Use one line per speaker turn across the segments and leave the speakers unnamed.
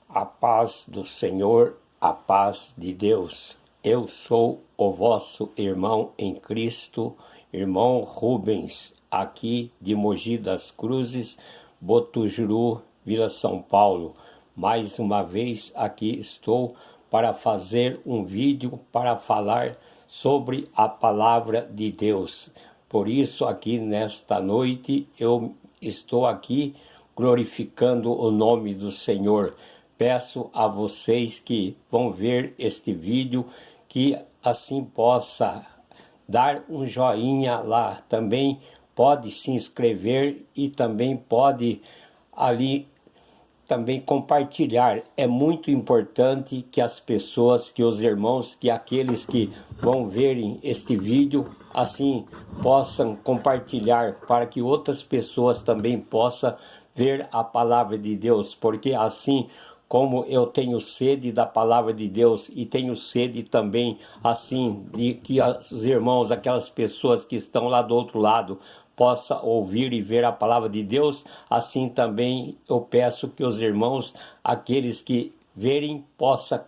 A paz do Senhor, a paz de Deus. Eu sou o vosso irmão em Cristo, irmão Rubens, aqui de Mogi das Cruzes, Botujuru, Vila São Paulo. Mais uma vez aqui estou para fazer um vídeo para falar sobre a palavra de Deus. Por isso, aqui nesta noite, eu estou aqui glorificando o nome do Senhor. Peço a vocês que vão ver este vídeo, que assim possa dar um joinha lá. Também pode se inscrever e também pode ali também compartilhar. É muito importante que as pessoas, que os irmãos, que aqueles que vão verem este vídeo, assim possam compartilhar para que outras pessoas também possam ver a palavra de Deus, porque assim como eu tenho sede da palavra de Deus e tenho sede também assim de que os irmãos, aquelas pessoas que estão lá do outro lado, possa ouvir e ver a palavra de Deus, assim também eu peço que os irmãos, aqueles que verem, possam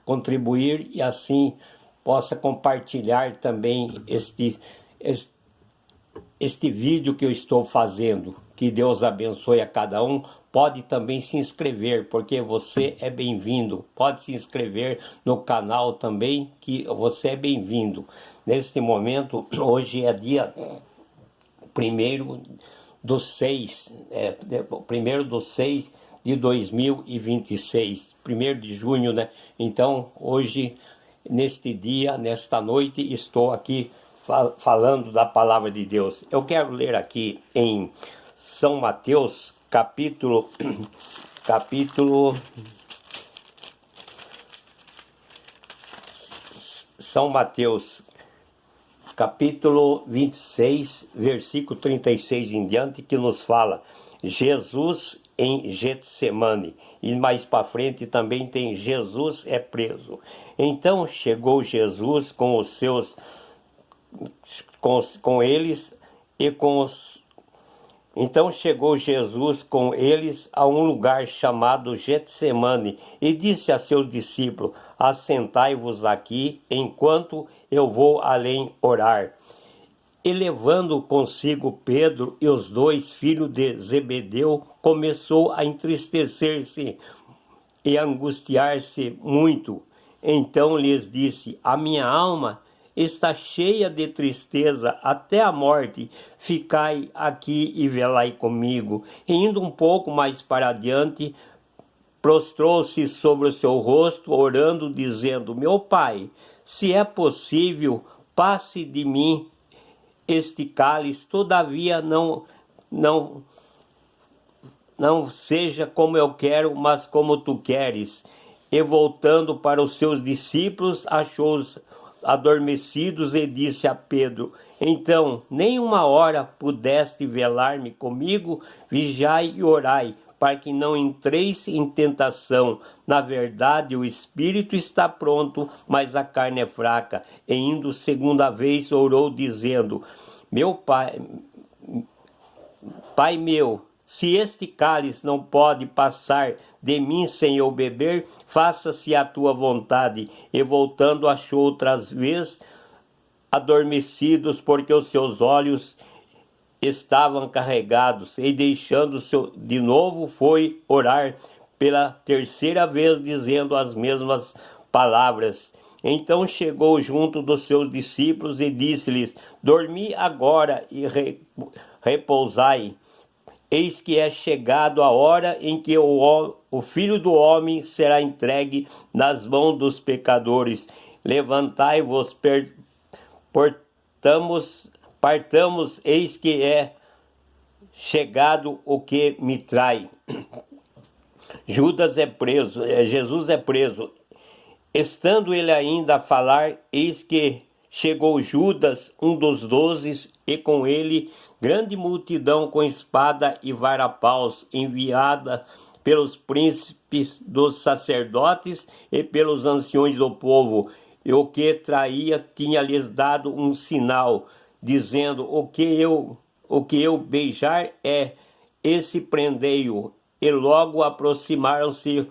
contribuir e assim possa compartilhar também este vídeo que eu estou fazendo. Que Deus abençoe a cada um. Pode também se inscrever, porque você é bem-vindo. Pode se inscrever no canal também, que você é bem-vindo. Neste momento, hoje é dia 1º/6, 1º/6 de 2026, 1º de junho, né? Então, hoje, neste dia, nesta noite, estou aqui falando da palavra de Deus. Eu quero ler aqui em São Mateus, capítulo São Mateus, capítulo 26, versículo 36 em diante, que nos fala Jesus em Getsemane, e mais para frente também tem Jesus é preso. Então chegou Jesus com os seus com eles e com os Então chegou Jesus com eles a um lugar chamado Getsemane e disse a seus discípulos: assentai-vos aqui enquanto eu vou além orar. E levando consigo Pedro e os 2 filhos de Zebedeu, começou a entristecer-se e angustiar-se muito. Então lhes disse: a minha alma está cheia de tristeza até a morte. Ficai aqui e velai comigo. E indo um pouco mais para adiante, prostrou-se sobre o seu rosto, orando, dizendo: meu Pai, se é possível, passe de mim este cálice, todavia não seja como eu quero, mas como tu queres. E voltando para os seus discípulos, achou-os adormecidos e disse a Pedro: então, nem uma hora pudeste velar-me comigo? Vigiai e orai, para que não entreis em tentação. Na verdade, o espírito está pronto, mas a carne é fraca. E indo segunda vez, orou, dizendo: meu Pai, Pai meu, se este cálice não pode passar de mim sem eu beber, faça-se a tua vontade. E voltando, achou outras vezes adormecidos, porque os seus olhos estavam carregados. E deixando-se de novo, foi orar pela 3ª vez, dizendo as mesmas palavras. Então chegou junto dos seus discípulos e disse-lhes: dormi agora e repousai. Eis que é chegado a hora em que o Filho do Homem será entregue nas mãos dos pecadores. Levantai-vos, partamos, eis que é chegado o que me trai. Jesus é preso. Estando ele ainda a falar, eis que chegou Judas, um dos 12, e com ele grande multidão com espada e varapaus, enviada pelos príncipes dos sacerdotes e pelos anciões do povo. E o que traía tinha lhes dado um sinal, dizendo: o que eu beijar esse prendei-o. E logo aproximaram-se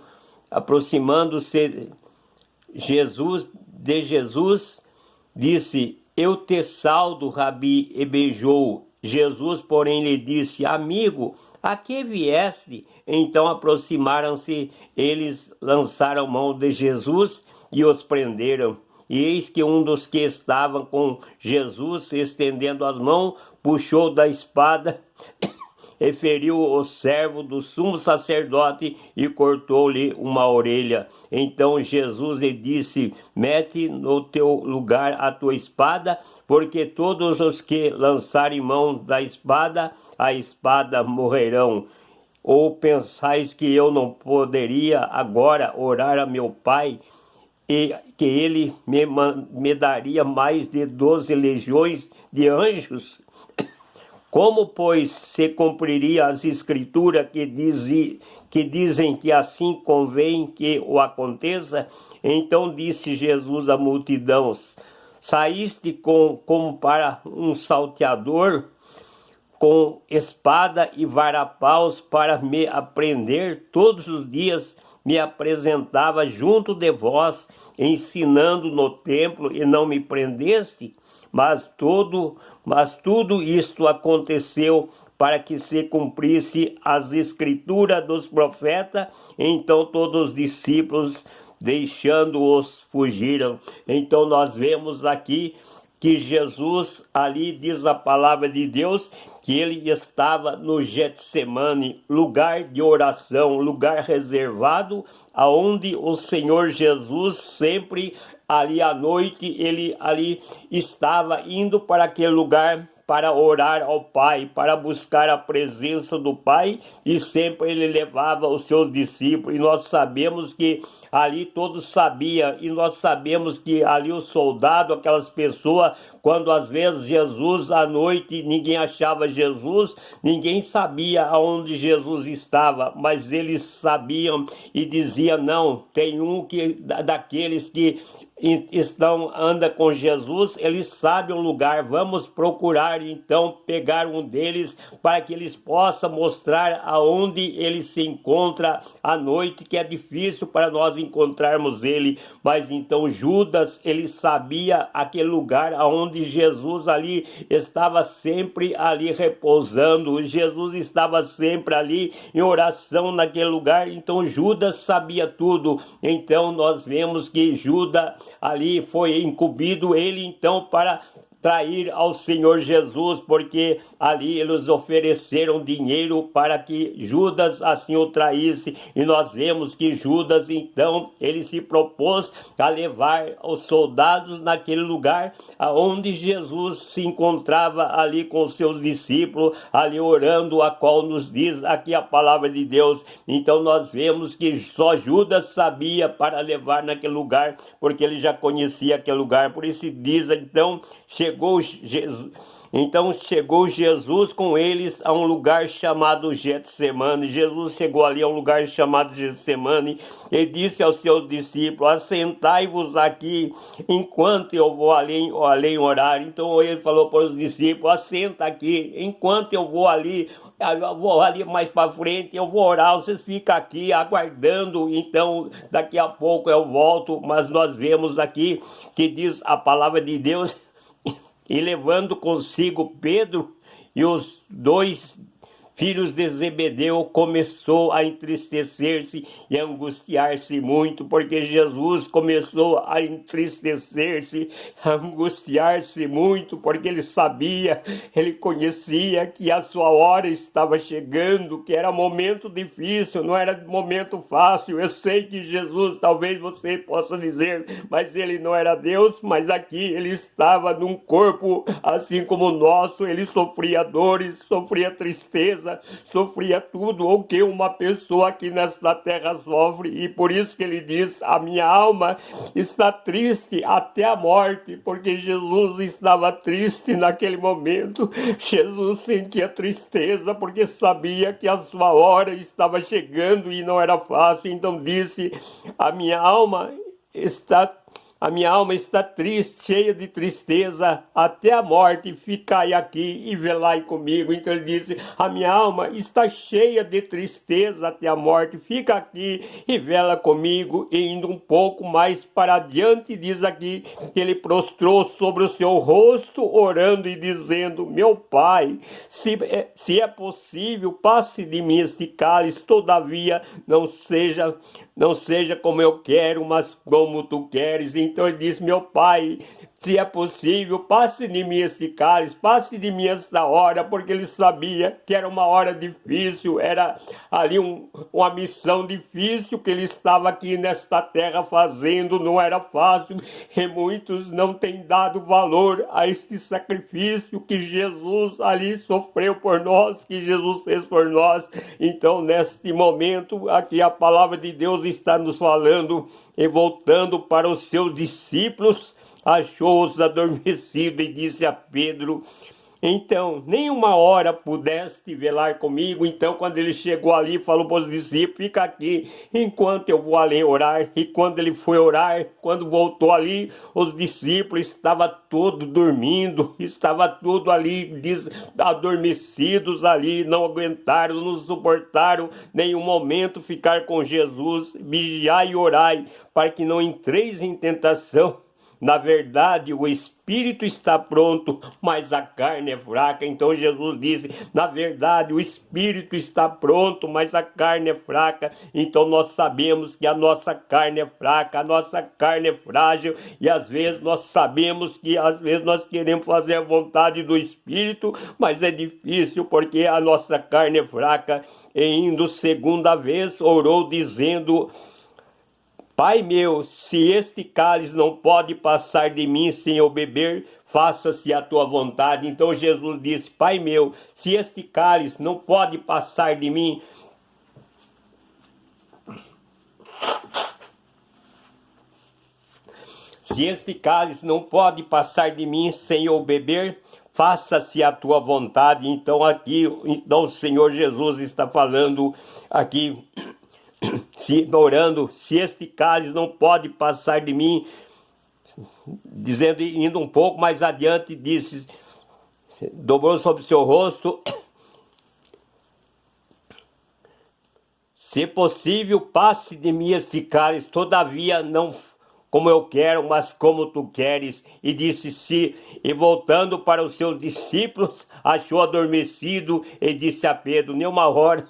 aproximando-se de Jesus, disse: Eu te saldo, Rabi, e beijou. Jesus, porém, lhe disse: Amigo, a que vieste? Então aproximaram-se, eles lançaram mão de Jesus e os prenderam. E eis que um dos que estavam com Jesus, estendendo as mãos, puxou da espada e feriu o servo do sumo sacerdote e cortou-lhe uma orelha. Então Jesus lhe disse: Mete no teu lugar a tua espada, porque todos os que lançarem mão da espada, a espada morrerão. Ou pensais que eu não poderia agora orar a meu Pai, e que ele me daria mais de 12 legiões de anjos? Como, pois, se cumpriria as escrituras que dizem que assim convém que o aconteça? Então disse Jesus à multidão: Saíste como para um salteador, com espada e varapaus para me aprender? Todos os dias me apresentava junto de vós, ensinando no templo, e não me prendeste? Mas tudo isto aconteceu para que se cumprisse as escrituras dos profetas. Então todos os discípulos, deixando-os, fugiram. Então nós vemos aqui que Jesus, ali diz a palavra de Deus, que ele estava no Getsemane, lugar de oração, lugar reservado, aonde o Senhor Jesus sempre ali à noite, ele ali estava indo para aquele lugar para orar ao Pai, para buscar a presença do Pai, e sempre ele levava os seus discípulos, e nós sabemos que ali todos sabiam, e nós sabemos que ali o soldado, aquelas pessoas, quando às vezes Jesus à noite, ninguém achava Jesus, ninguém sabia aonde Jesus estava, mas eles sabiam e diziam: não, tem um daqueles que anda com Jesus, eles sabem o lugar, vamos procurar então pegar um deles para que eles possam mostrar aonde ele se encontra à noite, que é difícil para nós encontrarmos ele. Mas então Judas, ele sabia aquele lugar aonde Jesus ali estava sempre ali repousando, Jesus estava sempre ali em oração naquele lugar. Então Judas sabia tudo. Então nós vemos que Judas ali foi incumbido, ele então para trair ao Senhor Jesus, porque ali eles ofereceram dinheiro para que Judas assim o traísse, e nós vemos que Judas então ele se propôs a levar os soldados naquele lugar aonde Jesus se encontrava ali com os seus discípulos, ali orando, a qual nos diz aqui a palavra de Deus. Então nós vemos que só Judas sabia para levar naquele lugar, porque ele já conhecia aquele lugar. Por isso diz então, chegou Jesus com eles a um lugar chamado Getsemane. Jesus chegou ali a um lugar chamado Getsemane e disse aos seus discípulos: assentai-vos aqui enquanto eu vou ali orar. Então ele falou para os discípulos: assenta aqui enquanto eu vou ali mais para frente, eu vou orar, vocês ficam aqui aguardando, então daqui a pouco eu volto. Mas nós vemos aqui que diz a palavra de Deus: e levando consigo Pedro e os 2 filhos de Zebedeu, começou a entristecer-se e a angustiar-se muito, porque Jesus começou a entristecer-se, a angustiar-se muito, porque ele sabia, ele conhecia que a sua hora estava chegando, que era momento difícil, não era momento fácil. Eu sei que Jesus, talvez você possa dizer, mas ele não era Deus, mas aqui ele estava num corpo assim como o nosso, ele sofria dores, sofria tristeza, sofria tudo o que uma pessoa aqui nesta terra sofre, e por isso que ele diz: a minha alma está triste até a morte, porque Jesus estava triste naquele momento. Jesus sentia tristeza porque sabia que a sua hora estava chegando e não era fácil. Então disse: a minha alma está A minha alma está triste, cheia de tristeza, até a morte. Ficai aqui e velai comigo. Então ele disse, a minha alma está cheia de tristeza até a morte. Fica aqui e vela comigo. E indo um pouco mais para adiante, diz aqui que ele prostrou sobre o seu rosto, orando e dizendo, meu Pai, se é possível, passe de mim este cálice, todavia não seja como eu quero, mas como tu queres. Então ele disse, meu Pai, se é possível, passe de mim esse cálice, passe de mim esta hora, porque ele sabia que era uma hora difícil, era ali uma missão difícil que ele estava aqui nesta terra fazendo, não era fácil, e muitos não têm dado valor a este sacrifício que Jesus ali sofreu por nós, que Jesus fez por nós. Então, neste momento, aqui a palavra de Deus está nos falando, e voltando para os seus discípulos, achou-os adormecidos e disse a Pedro, então, nenhuma hora pudeste velar comigo. Então, quando ele chegou ali, falou para os discípulos, fica aqui, enquanto eu vou ali orar. E quando ele foi orar, quando voltou ali, os discípulos estavam todos dormindo, estava tudo ali, adormecidos ali, não aguentaram, não suportaram nenhum momento ficar com Jesus. Vigiai e orai, para que não entreis em tentação. Na verdade, o espírito está pronto, mas a carne é fraca. Então Jesus disse, na verdade, o espírito está pronto, mas a carne é fraca. Então nós sabemos que a nossa carne é fraca, a nossa carne é frágil. E às vezes nós sabemos que às vezes nós queremos fazer a vontade do espírito, mas é difícil porque a nossa carne é fraca. E indo segunda vez, orou dizendo, Pai meu, se este cálice não pode passar de mim sem eu beber, faça-se a tua vontade. Então Jesus disse, Pai meu, se este cálice não pode passar de mim, se este cálice não pode passar de mim sem eu beber, faça-se a tua vontade. Então o Senhor Jesus está falando aqui, orando, se este cálice não pode passar de mim, dizendo, indo um pouco mais adiante, disse, dobrou sobre o seu rosto, se possível, passe de mim este cálice, todavia não como eu quero, mas como tu queres. E disse, e voltando para os seus discípulos, achou adormecido e disse a Pedro, nenhuma hora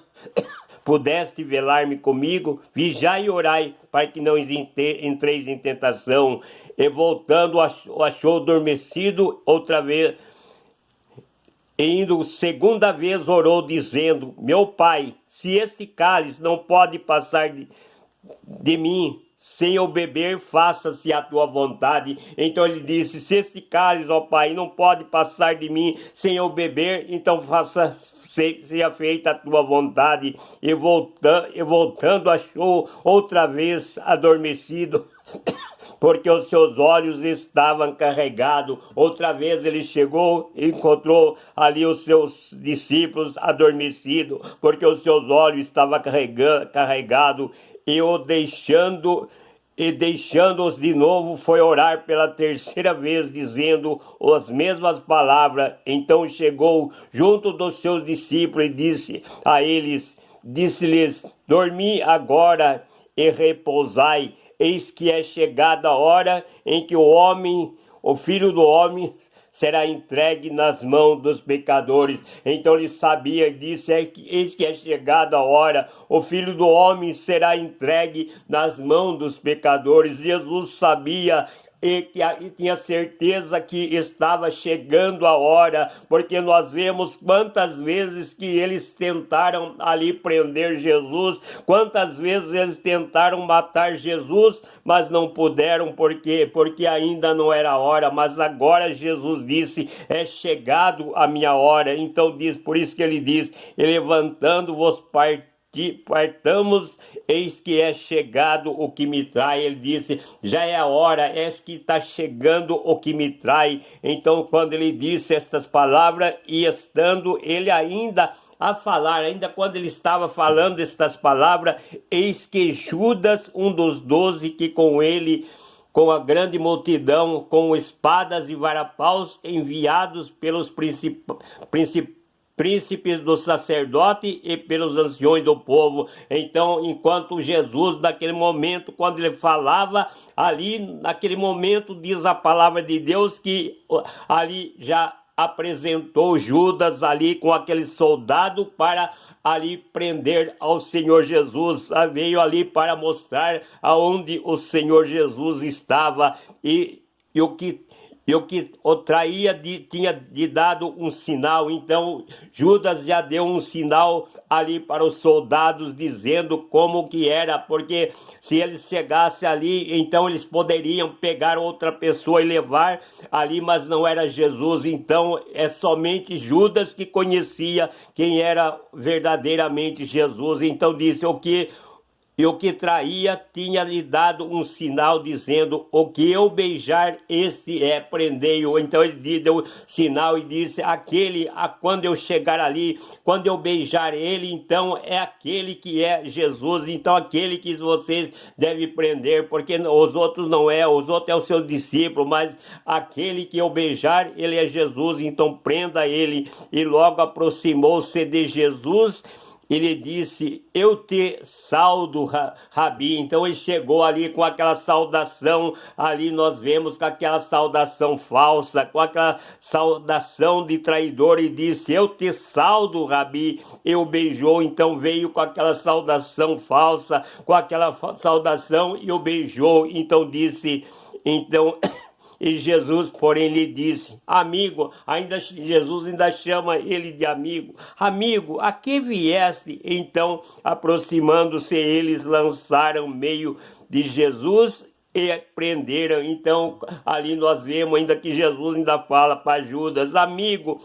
pudeste velar-me comigo, vigiai e orai, para que não entreis em tentação. E voltando, achou adormecido outra vez, e indo segunda vez, orou, dizendo, meu Pai, se este cálice não pode passar de mim, sem eu beber, faça-se a tua vontade. Então ele disse, se este cálice, ó Pai, não pode passar de mim sem eu beber, então seja feita a tua vontade. E voltando, achou outra vez adormecido, porque os seus olhos estavam carregados. Outra vez ele chegou e encontrou ali os seus discípulos adormecidos, porque os seus olhos estavam carregados. E deixando-os de novo, foi orar pela terceira vez, dizendo as mesmas palavras. Então chegou junto dos seus discípulos e disse-lhes, dormi agora e repousai, eis que é chegada a hora em que o Filho do Homem, será entregue nas mãos dos pecadores. Então ele sabia e disse, eis que é chegada a hora, o Filho do Homem será entregue nas mãos dos pecadores. Jesus sabia e tinha certeza que estava chegando a hora, porque nós vemos quantas vezes que eles tentaram ali prender Jesus, quantas vezes eles tentaram matar Jesus, mas não puderam, porque ainda não era a hora. Mas agora Jesus disse, é chegado a minha hora. Então por isso que ele diz, e levantando-vos partamos, eis que é chegado o que me trai. Ele disse, já é a hora, eis que está chegando o que me trai. Então quando ele disse estas palavras, e estando ele ainda a falar, ainda quando ele estava falando estas palavras, eis que Judas, um dos 12 que com ele com a grande multidão, com espadas e varapaus enviados pelos príncipes do sacerdote e pelos anciões do povo. Então, enquanto Jesus, naquele momento, quando ele falava ali, naquele momento, diz a palavra de Deus que ali já apresentou Judas ali com aquele soldado para ali prender ao Senhor Jesus, veio ali para mostrar aonde o Senhor Jesus estava e o que o traía tinha dado um sinal. Então Judas já deu um sinal ali para os soldados, dizendo como que era, porque se eles chegassem ali, então eles poderiam pegar outra pessoa e levar ali, mas não era Jesus. Então é somente Judas que conhecia quem era verdadeiramente Jesus. Então disse o que traía tinha lhe dado um sinal, dizendo: o que eu beijar, esse é, prendei-o. Então ele deu sinal e disse: quando eu chegar ali, quando eu beijar ele, então é aquele que é Jesus. Então aquele que vocês devem prender, porque os outros não é, os outros é o seu discípulo, mas aquele que eu beijar, ele é Jesus. Então prenda ele. E logo aproximou-se de Jesus. Ele disse: eu te saldo, Rabi. Então ele chegou ali com aquela saudação, ali nós vemos com aquela saudação falsa, com aquela saudação de traidor, e disse: eu te saldo, Rabi. E o beijou. Então veio com aquela saudação falsa, com aquela saudação, e o beijou. Então disse, e Jesus, porém, lhe disse: amigo, Jesus ainda chama ele de amigo. Amigo, a que vieste? Então, aproximando-se, eles lançaram meio de Jesus e prenderam. Então ali nós vemos ainda que Jesus ainda fala para Judas: amigo,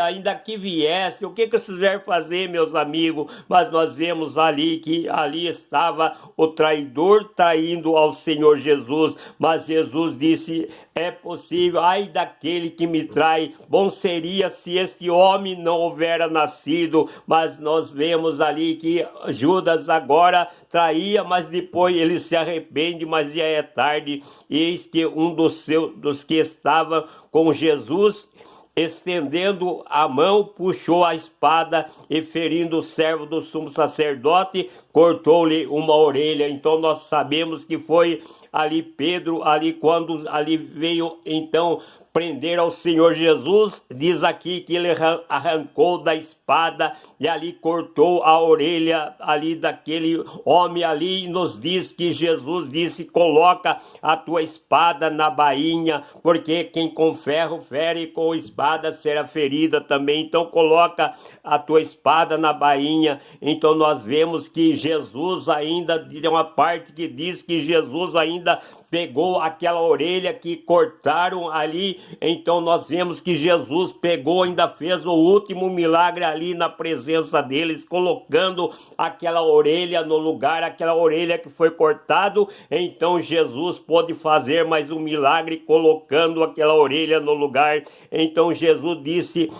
ainda que viesse, o que vocês vieram fazer, meus amigos? Mas nós vemos ali que ali estava o traidor traindo ao Senhor Jesus. Mas Jesus disse: é possível, ai daquele que me trai, bom seria se este homem não houvera nascido. Mas nós vemos ali que Judas agora traía, mas depois ele se arrepende, mas já é tarde. Eis que um dos que estava com Jesus, estendendo a mão, puxou a espada e, ferindo o servo do sumo sacerdote, cortou-lhe uma orelha. Então nós sabemos que foi ali Pedro, ali quando ali veio então prender ao Senhor Jesus, diz aqui que ele arrancou da espada e ali cortou a orelha ali daquele homem ali, e nos diz que Jesus disse: coloca a tua espada na bainha, porque quem com ferro fere, com espada será ferida também. Então coloca a tua espada na bainha. Então nós vemos que Jesus ainda, tem uma parte que diz que Jesus ainda pegou aquela orelha que cortaram ali. Então nós vemos que Jesus pegou, ainda fez o último milagre ali na presença deles, colocando aquela orelha no lugar, aquela orelha que foi cortado. Então Jesus pôde fazer mais um milagre colocando aquela orelha no lugar. Então Jesus disse,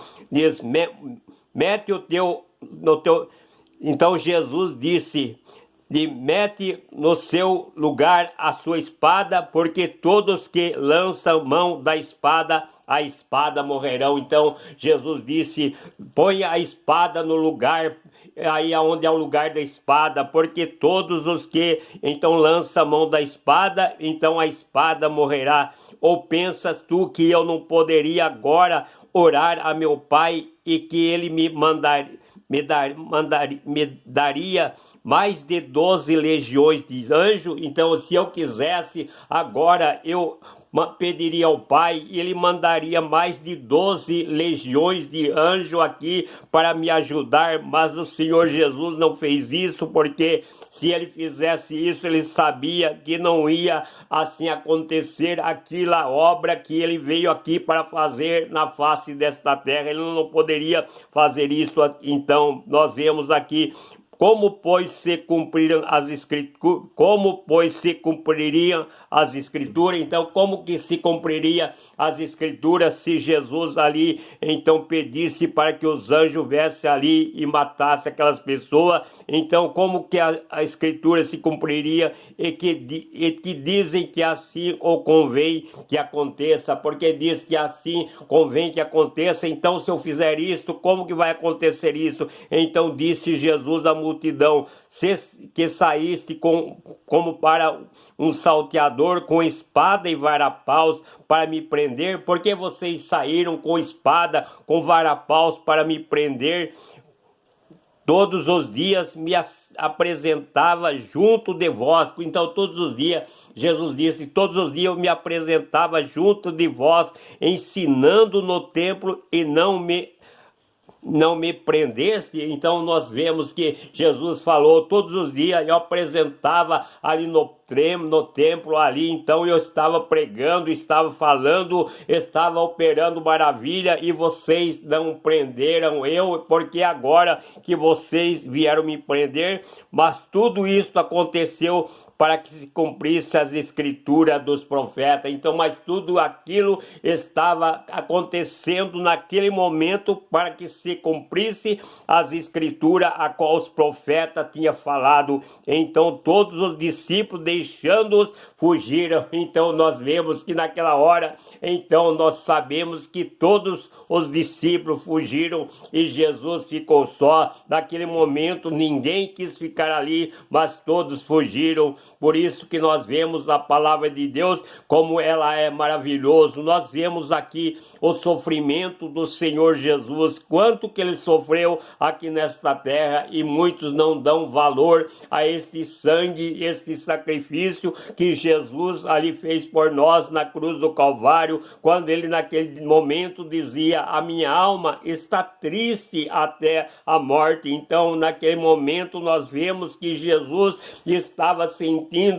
mete o teu no teu. Então Jesus disse: mete no seu lugar a sua espada, porque todos que lançam mão da espada, a espada morrerão. Então Jesus disse: ponha a espada no lugar, aí aonde é o lugar da espada, porque todos os que então lançam a mão da espada, então a espada morrerá. Ou pensas tu que eu não poderia agora orar a meu Pai e que ele me daria mais de 12 legiões de anjos? Então, se eu quisesse, agora eu pediria ao Pai e ele mandaria mais de 12 legiões de anjos aqui para me ajudar. Mas o Senhor Jesus não fez isso, porque se ele fizesse isso, ele sabia que não ia assim acontecer aquela obra que ele veio aqui para fazer na face desta terra. Ele não poderia fazer isso. Então nós vemos aqui Como, pois, se cumpriram as escrituras? Como, pois, se cumpririam as escrituras? Então, como que se cumpriria as escrituras se Jesus ali, então, pedisse para que os anjos viessem ali e matassem aquelas pessoas? Então, como que a escritura se cumpriria e que dizem que assim ou convém que aconteça? Porque diz que assim convém que aconteça. Então, se eu fizer isto, como que vai acontecer isso? Então, disse Jesus à multidão: que saíste como para um salteador com espada e varapaus para me prender? Porque vocês saíram com espada, com varapaus para me prender? Todos os dias me apresentava junto de vós. Então, todos os dias, Jesus disse, todos os dias eu me apresentava junto de vós, ensinando no templo, e não me prendesse. Então nós vemos que Jesus falou, todos os dias eu apresentava ali no templo ali, então eu estava pregando, estava falando, estava operando maravilha, e vocês não prenderam eu, porque agora que vocês vieram me prender. Mas tudo isso aconteceu para que se cumprisse as escrituras dos profetas. Então, mas tudo aquilo estava acontecendo naquele momento para que se cumprisse as escrituras a qual os profetas tinham falado. Então, todos os discípulos, deixando-os, fugiram. Então, nós vemos que naquela hora, então nós sabemos que todos os discípulos fugiram e Jesus ficou só. Naquele momento, ninguém quis ficar ali, mas todos fugiram. Por isso que nós vemos a palavra de Deus como ela é maravilhosa. Nós vemos aqui o sofrimento do Senhor Jesus, quanto que ele sofreu aqui nesta terra, e muitos não dão valor a este sangue, este sacrifício que Jesus ali fez por nós na cruz do Calvário, quando ele naquele momento dizia: a minha alma está triste até a morte. Então, naquele momento nós vemos que Jesus estava sentindo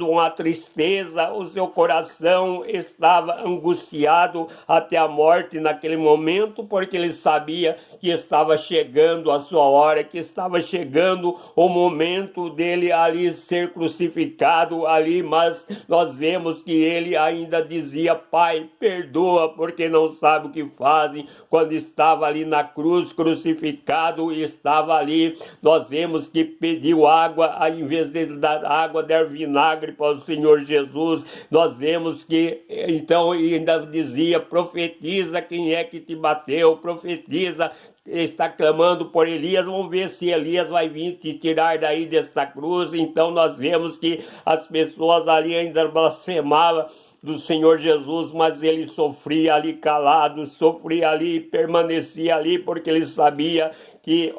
uma tristeza, o seu coração estava angustiado até a morte naquele momento, porque ele sabia que estava chegando a sua hora, que estava chegando o momento dele ali ser crucificado ali. Mas nós vemos que ele ainda dizia: Pai, perdoa, porque não sabe o que fazem. Quando estava ali na cruz crucificado e estava ali, nós vemos que pediu água, em vez de dar água, der vinagre para o Senhor Jesus. Nós vemos que então ainda dizia: profetiza quem é que te bateu, profetiza. Está clamando por Elias. Vamos ver se Elias vai vir te tirar daí desta cruz. Então nós vemos que as pessoas ali ainda blasfemavam do Senhor Jesus, mas ele sofria ali calado, sofria ali, permanecia ali, porque ele sabia que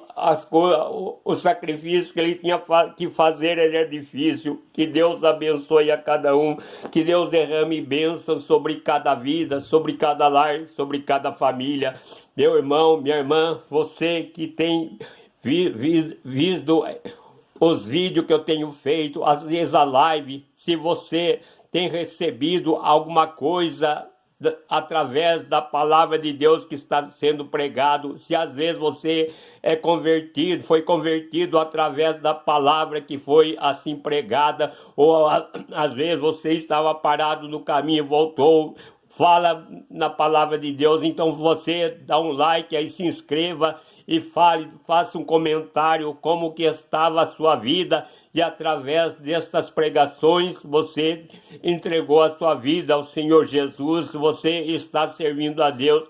o sacrifício que ele tinha que fazer era difícil. Que Deus abençoe a cada um, que Deus derrame bênção sobre cada vida, sobre cada lar, sobre cada família. Meu irmão, minha irmã, você que tem visto os vídeos que eu tenho feito, às vezes a live, se você tem recebido alguma coisa através da palavra de Deus que está sendo pregado, se às vezes você foi convertido através da palavra que foi assim pregada, ou às vezes você estava parado no caminho e voltou, fala na palavra de Deus. Então você dá um like aí, se inscreva e faça um comentário como que estava a sua vida, e através destas pregações você entregou a sua vida ao Senhor Jesus, você está servindo a Deus,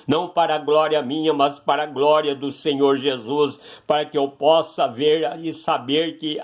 não para a glória minha, mas para a glória do Senhor Jesus, para que eu possa ver e saber que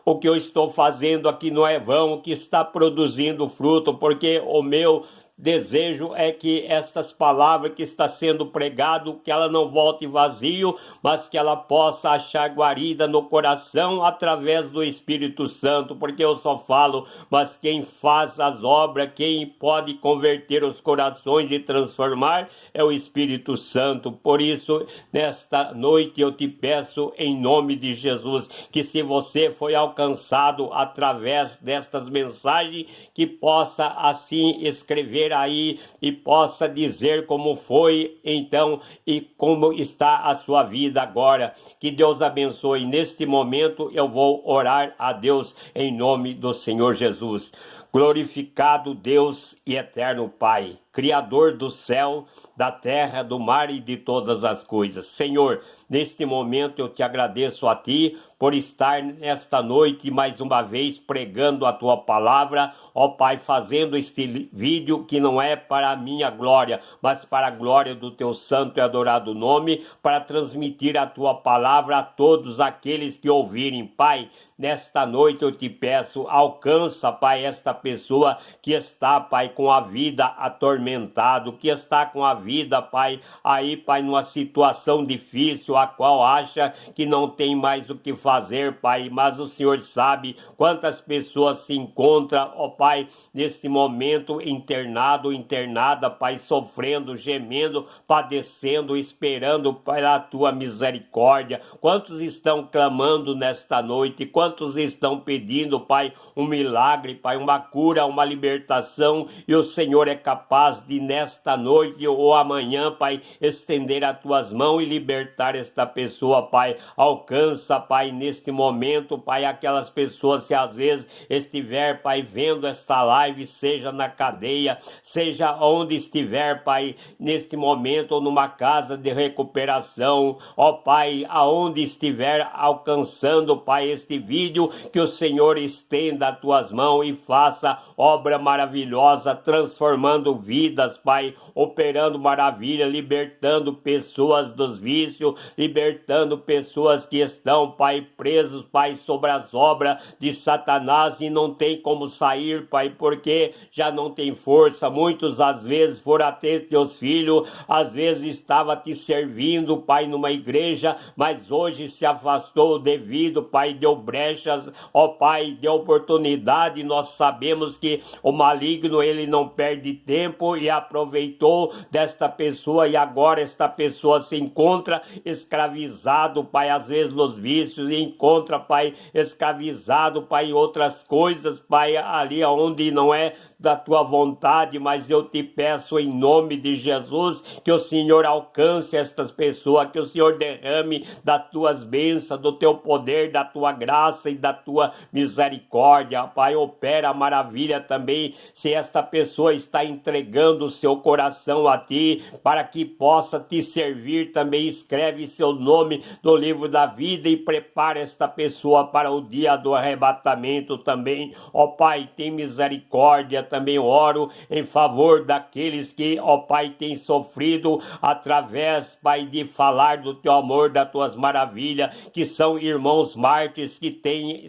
o que eu estou fazendo aqui não é vão, que está produzindo fruto, porque o meu desejo é que essas palavras que está sendo pregado, que ela não volte vazio, mas que ela possa achar guarida no coração através do Espírito Santo, porque eu só falo, mas quem faz as obras, quem pode converter os corações e transformar é o Espírito Santo. Por isso, nesta noite eu te peço em nome de Jesus, que se você foi alcançado através destas mensagens, que possa assim escrever ver aí e possa dizer como foi então e como está a sua vida agora. Que Deus abençoe. Neste momento eu vou orar a Deus em nome do Senhor Jesus. Glorificado Deus e eterno Pai, Criador do céu, da terra, do mar e de todas as coisas. Senhor, neste momento eu te agradeço a Ti por estar nesta noite mais uma vez pregando a Tua palavra, ó Pai, fazendo este vídeo que não é para a minha glória, mas para a glória do Teu santo e adorado nome, para transmitir a Tua palavra a todos aqueles que ouvirem. Pai, nesta noite eu te peço, alcança, Pai, esta pessoa que está, Pai, com a vida atormentado, que está com a vida, Pai, aí, Pai, numa situação difícil, a qual acha que não tem mais o que fazer, Pai, mas o Senhor sabe quantas pessoas se encontram, ó Pai, neste momento internado, internada, Pai, sofrendo, gemendo, padecendo, esperando pela Tua misericórdia. Quantos estão clamando nesta noite, quantos estão pedindo, Pai, um milagre, Pai, uma cura, uma libertação, e o Senhor é capaz de nesta noite ou amanhã, Pai, estender as Tuas mãos e libertar esta pessoa, Pai. Alcança, Pai, neste momento, Pai, aquelas pessoas que às vezes estiver, Pai, vendo esta live, seja na cadeia, seja onde estiver, Pai, neste momento, ou numa casa de recuperação, ó Pai, aonde estiver alcançando, Pai, este vídeo, que o Senhor estenda as Tuas mãos e faça obra maravilhosa, transformando vidas, Pai, operando maravilha, libertando pessoas dos vícios, libertando pessoas que estão, Pai, presos, Pai, sobre as obras de Satanás e não tem como sair, Pai, porque já não tem força. Muitos às vezes foram até Teus filhos, às vezes estava te servindo, Pai, numa igreja, mas hoje se afastou devido, Pai, deu brechas, ó Pai, deu oportunidade. Nós sabemos que o maligno, ele não perde tempo e aproveitou desta pessoa, e agora esta pessoa se encontra escravizado, Pai, às vezes nos vícios, e encontra, Pai, escravizado, Pai, em outras coisas, Pai, ali onde não é da Tua vontade, mas eu te peço em nome de Jesus que o Senhor alcance estas pessoas, que o Senhor derrame das Tuas bênçãos, do Teu poder, da Tua graça e da Tua misericórdia, Pai. Opera a maravilha também se esta pessoa está entregando o seu coração a Ti, para que possa Te servir também. Escreve seu nome no livro da vida e prepara esta pessoa para o dia do arrebatamento também, ó Pai. Tem misericórdia. Também oro em favor daqueles que, ó Pai, têm sofrido através, Pai, de falar do Teu amor, das Tuas maravilhas, que são irmãos mártires que têm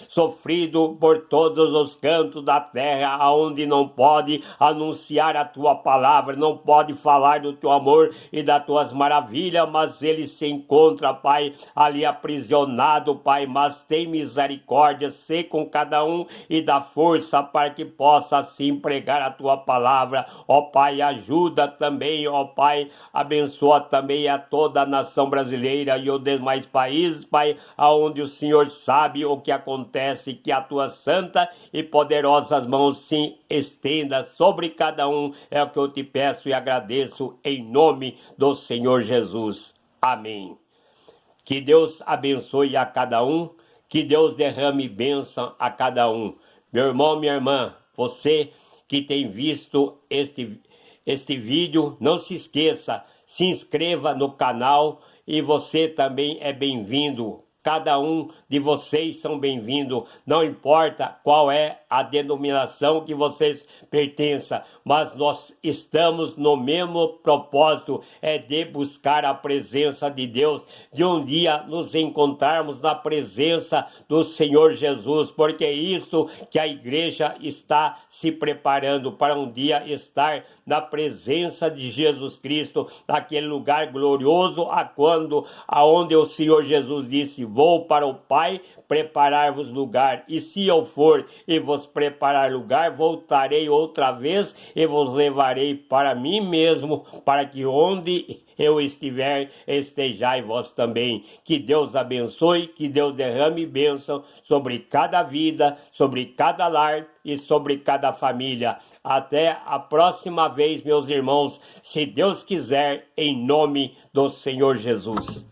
sofrido por todos os cantos da terra, aonde não pode anunciar a Tua palavra, não pode falar do Teu amor e das Tuas maravilhas, mas ele se encontra, Pai, ali aprisionado, Pai, mas tem misericórdia, sê com cada um e dá força para que possa assim pregar a Tua palavra, ó Pai. Ajuda também, ó Pai, abençoa também a toda a nação brasileira e os demais países, Pai, aonde o Senhor sabe o que acontece, que a Tua santa e poderosas mãos se estenda sobre cada um, é o que eu te peço e agradeço em nome do Senhor Jesus. Amém. Que Deus abençoe a cada um, que Deus derrame bênção a cada um. Meu irmão, minha irmã, você que tem visto este vídeo, não se esqueça, se inscreva no canal e você também é bem-vindo. Cada um de vocês são bem-vindos, não importa qual é a denominação que vocês pertençam, mas nós estamos no mesmo propósito, é de buscar a presença de Deus, de um dia nos encontrarmos na presença do Senhor Jesus, porque é isso que a igreja está se preparando, para um dia estar na presença de Jesus Cristo, naquele lugar glorioso, aonde o Senhor Jesus disse: vou para o Pai preparar-vos lugar, e se eu for e vos preparar lugar, voltarei outra vez e vos levarei para mim mesmo, para que onde eu estiver, estejai vós também. Que Deus abençoe, que Deus derrame bênção sobre cada vida, sobre cada lar e sobre cada família. Até a próxima vez, meus irmãos, se Deus quiser, em nome do Senhor Jesus.